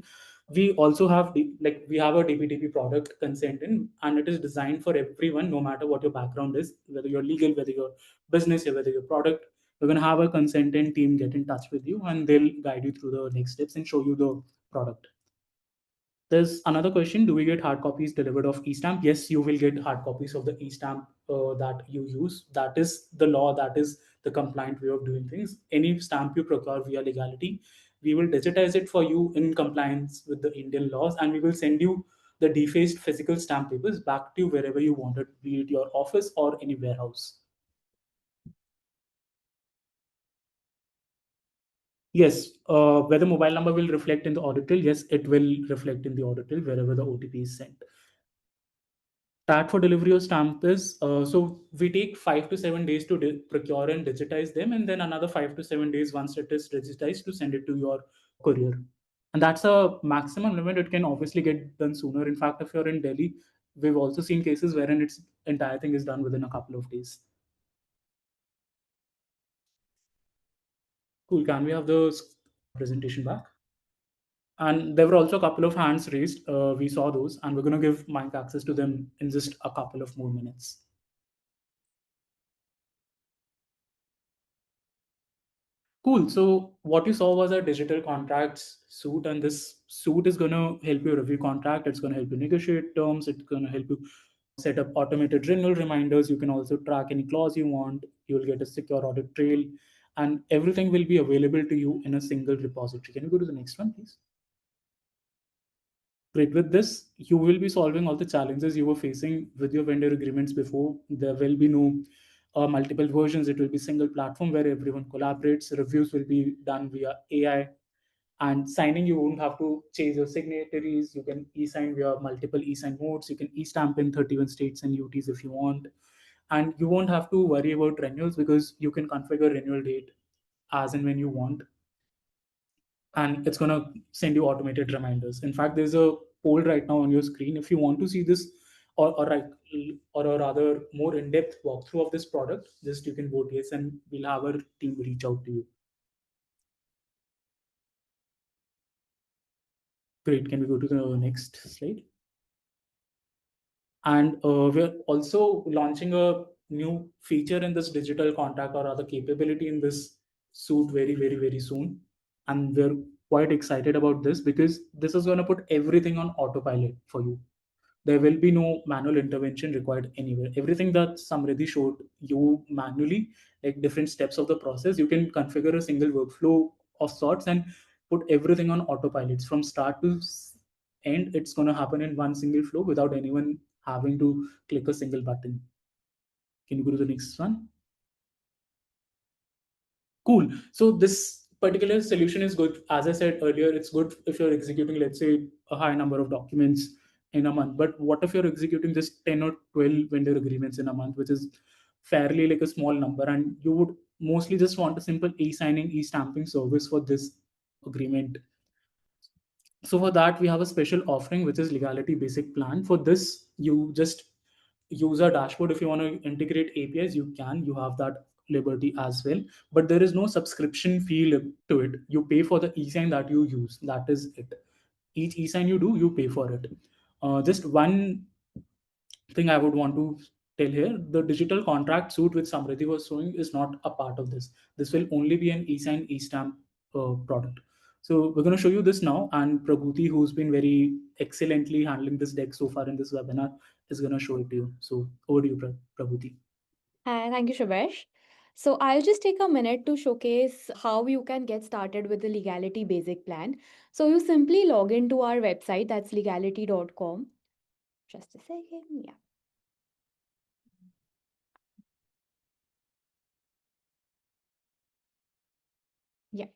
We also have we have a DPTP product consent in, and it is designed for everyone, no matter what your background is, whether you're legal, whether you're business, or whether you're product. We're gonna have a consultant team get in touch with you, and they'll guide you through the next steps and show you the product. There's another question. Do we get hard copies delivered of eStamp? Yes, you will get hard copies of the eStamp that you use. That is the law. That is the compliant way of doing things. Any stamp you procure via legality, we will digitize it for you in compliance with the Indian laws, and we will send you the defaced physical stamp papers back to you wherever you want it, be it your office or any warehouse. Yes, whether mobile number will reflect in the audit trail, yes, it will reflect in the audit trail wherever the OTP is sent. Tag for delivery of stamp is so we take 5 to 7 days to procure and digitize them, and then another 5 to 7 days once it is digitized to send it to your courier. And that's a maximum limit. It can obviously get done sooner. In fact, if you're in Delhi, we've also seen cases wherein its entire thing is done within a couple of days. Cool. Can we have the presentation back? And there were also a couple of hands raised. We saw those, and we're going to give mic access to them in just a couple of more minutes. Cool. So what you saw was a digital contracts suite, and this suite is going to help you review contract. It's going to help you negotiate terms. It's going to help you set up automated renewal reminders. You can also track any clause you want. You'll get a secure audit trail, and everything will be available to you in a single repository. Can you go to the next one, please? Great. With this, you will be solving all the challenges you were facing with your vendor agreements before. There will be no multiple versions. It will be single platform where everyone collaborates. Reviews will be done via AI, and signing, you won't have to change your signatories. You can e-sign via multiple e-sign modes. You can e-stamp in 31 states and UTs if you want, and you won't have to worry about renewals because you can configure renewal date as and when you want, and it's going to send you automated reminders. In fact, there's a poll right now on your screen. If you want to see this, or a rather more in-depth walkthrough of this product, just you can vote yes, and we'll have our team reach out to you. Great. Can we go to the next slide? And we're also launching a new feature in this digital contract, or other capability in this suite, very, very, very soon. And we're quite excited about this because this is going to put everything on autopilot for you. There will be no manual intervention required anywhere. Everything that Samriddhi showed you manually, like different steps of the process, you can configure a single workflow of sorts and put everything on autopilots from start to end. It's going to happen in one single flow without anyone having to click a single button. Can you go to the next one? Cool. So this particular solution is good. As I said earlier, it's good if you're executing, let's say, a high number of documents in a month. But what if you're executing just 10 or 12 vendor agreements in a month, which is fairly like a small number, and you would mostly just want a simple e-signing, e-stamping service for this agreement. So for that, we have a special offering, which is Leegality Basic Plan. For this, you just use our dashboard. If you want to integrate APIs, you can. You have that liberty as well. But there is no subscription fee to it. You pay for the e-sign that you use. That is it. Each e-sign you do, you pay for it. Just one thing I would want to tell here: the digital contract suite which Samriddhi was showing is not a part of this. This will only be an e-sign, e-stamp product. So we're going to show you this now, and Prabhuti, who's been very excellently handling this deck so far in this webinar, is going to show it to you. So over to you, Prabhuti. Hi, thank you, Shavesh. So I'll just take a minute to showcase how you can get started with the Leegality Basic Plan. So you simply log into our website, that's leegality.com. Just a second, yeah. Yeah.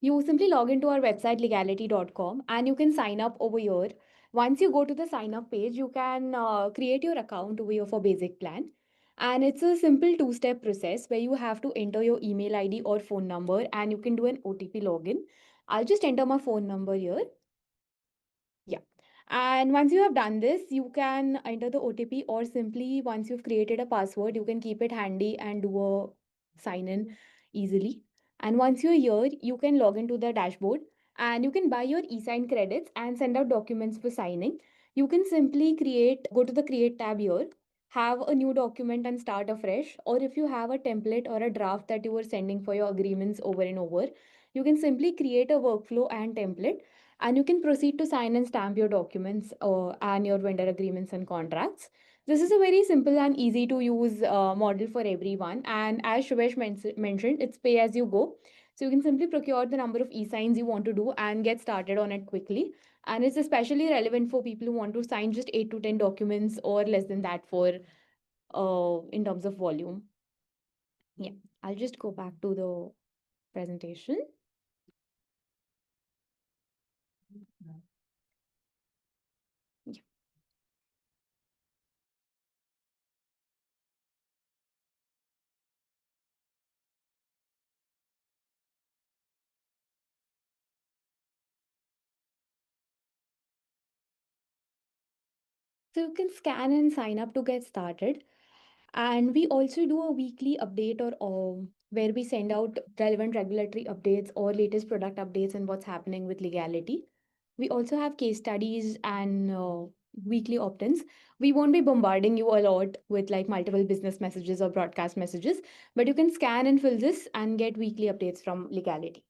You simply log into our website leegality.com and you can sign up over here. Once you go to the sign up page, you can create your account over here for Basic Plan. And it's a simple two-step process where you have to enter your email ID or phone number and you can do an OTP login. I'll just enter my phone number here. Yeah. And once you have done this, you can enter the OTP, or simply once you've created a password, you can keep it handy and do a sign in easily. And once you're here, you can log into the dashboard and you can buy your eSign credits and send out documents for signing. You can simply go to the create tab here, have a new document and start afresh. Or if you have a template or a draft that you were sending for your agreements over and over, you can simply create a workflow and template and you can proceed to sign and stamp your documents and your vendor agreements and contracts. This is a very simple and easy to use model for everyone. And as Shubhesh mentioned, it's pay as you go. So you can simply procure the number of e-signs you want to do and get started on it quickly. And it's especially relevant for people who want to sign just 8 to 10 documents or less than that for in terms of volume. Yeah, I'll just go back to the presentation. Yeah. So you can scan and sign up to get started. And we also do a weekly update or where we send out relevant regulatory updates or latest product updates and what's happening with legality. We also have case studies and weekly opt-ins. We won't be bombarding you a lot with like multiple business messages or broadcast messages, but you can scan and fill this and get weekly updates from legality.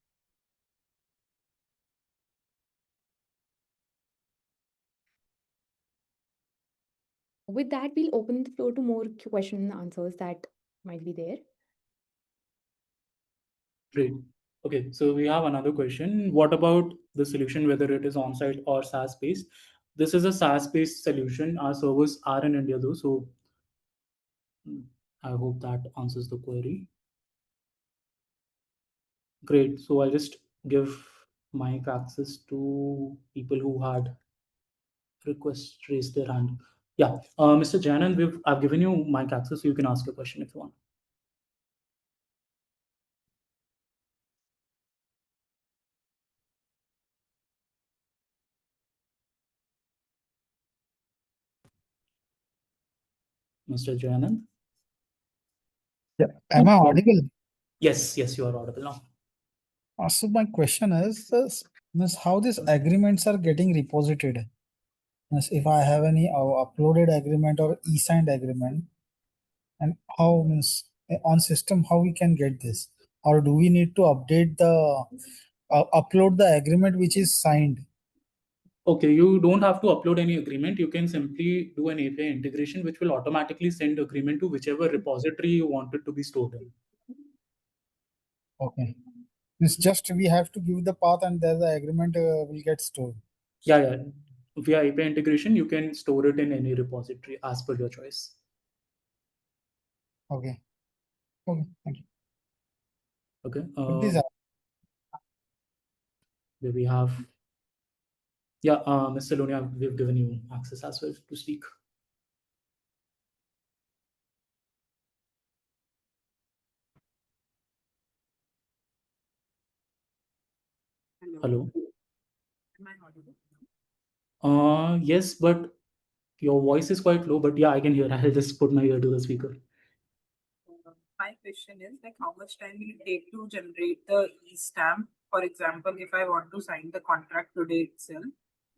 With that, we'll open the floor to more question and answers that might be there. Great. Okay, so we have another question. What about the solution, whether it is on-site or SaaS-based? This is a SaaS-based solution. Our servers are in India though, so I hope that answers the query. Great. So I'll just give mic access to people who had request raise their hand. Yeah, Mr. Janan, I've given you mic access, so you can ask a question if you want. Mr. Jayanand? Yeah. Am I audible? Yes, yes, you are audible now. So my question is how these agreements are getting reposited. If I have any uploaded agreement or e-signed agreement, and how on system how we can get this, or do we need to update the upload the agreement which is signed. Okay, you don't have to upload any agreement. You can simply do an API integration, which will automatically send agreement to whichever repository you want it to be stored in. Okay. It's just we have to give the path and there the agreement will get stored. Yeah. Via API integration, you can store it in any repository as per your choice. Okay. Okay. Thank you. Okay. Please. Where we have, Mr. Lonia, we've given you access as well to speak. Hello. Am I audible? Yes, but your voice is quite low. But yeah, I can hear. I'll just put my ear to the speaker. My question is like how much time will it take to generate the eStamp? For example, if I want to sign the contract today itself,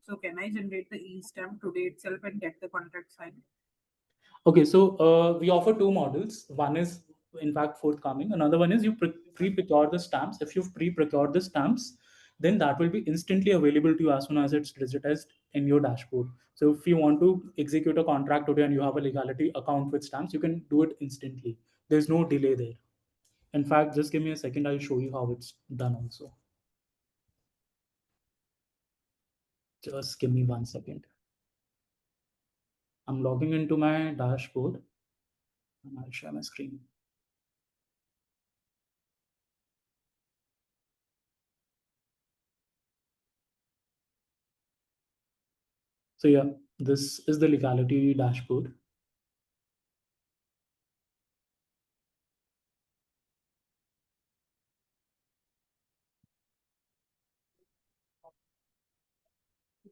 so can I generate the eStamp today itself and get the contract signed? Okay, so we offer two models. One is, in fact, forthcoming. Another one is you pre-procure the stamps. If you've pre-procured the stamps, then that will be instantly available to you as soon as it's digitized in your dashboard. So if you want to execute a contract today and you have a legality account with stamps, you can do it instantly. There's no delay there. In fact, just give me a second. I'll show you how it's done also. Just give me 1 second. I'm logging into my dashboard and I'll share my screen. So yeah, this is the legality dashboard.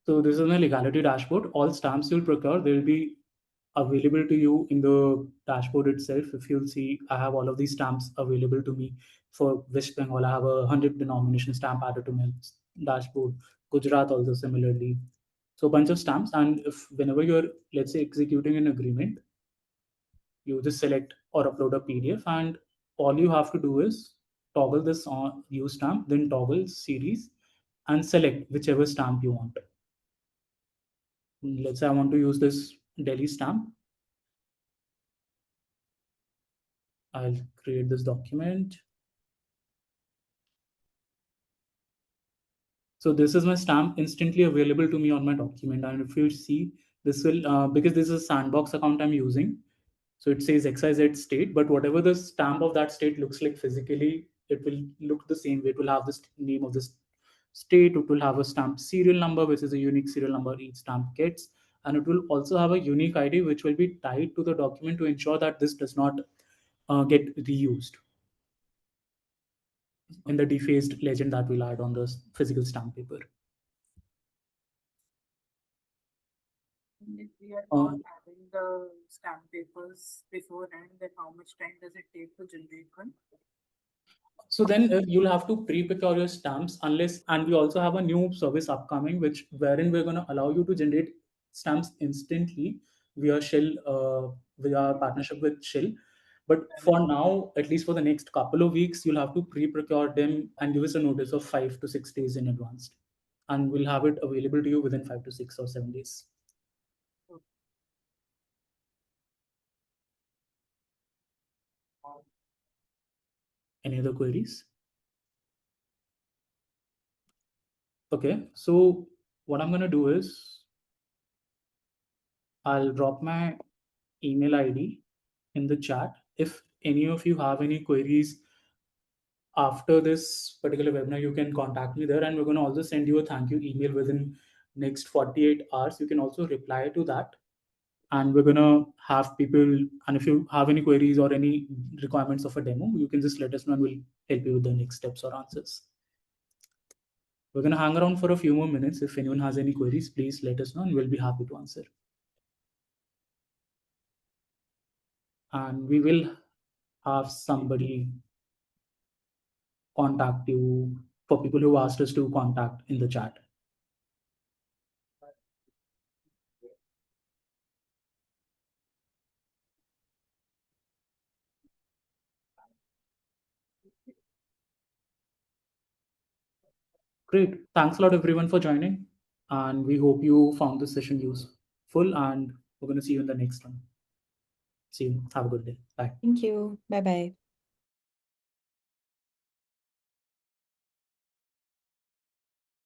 So this is my legality dashboard. All stamps you'll procure, they'll be available to you in the dashboard itself. If you'll see, I have all of these stamps available to me. For West Bengal, I have 100 denomination stamp added to my dashboard. Gujarat also similarly. So a bunch of stamps, and if whenever you're, let's say, executing an agreement, you just select or upload a PDF, and all you have to do is toggle this on use stamp, then toggle series, and select whichever stamp you want. Let's say I want to use this Delhi stamp. I'll create this document. So this is my stamp instantly available to me on my document. And if you see, this will, because this is a sandbox account I'm using, so it says XYZ state, but whatever the stamp of that state looks like physically, it will look the same way. It will have this name of this state, it will have a stamp serial number, which is a unique serial number each stamp gets. And it will also have a unique ID, which will be tied to the document to ensure that this does not get reused in the defaced legend that we'll add on the physical stamp paper. And if we are Uh, not having the stamp papers beforehand, then how much time does it take to generate one? So then you'll have to pre-procure your stamps unless, and we also have a new service upcoming, which wherein we're going to allow you to generate stamps instantly via Shell, via our partnership with Shell. But for now, at least for the next couple of weeks, you'll have to pre-procure them and give us a notice of 5 to 6 days in advance, and we'll have it available to you within 5 to 6 or 7 days. Any other queries? Okay, so what I'm going to do is I'll drop my email ID in the chat. If any of you have any queries after this particular webinar, you can contact me there, and we're going to also send you a thank you email within next 48 hours. You can also reply to that, and we're going to have people, and if you have any queries or any requirements of a demo, you can just let us know and we'll help you with the next steps or answers. We're going to hang around for a few more minutes. If anyone has any queries, please let us know and we'll be happy to answer. And we will have somebody contact you for people who asked us to contact in the chat. Great. Thanks a lot, everyone, for joining. And we hope you found this session useful. And we're going to see you in the next one. See you. Have a good day. Bye. Thank you. Bye bye.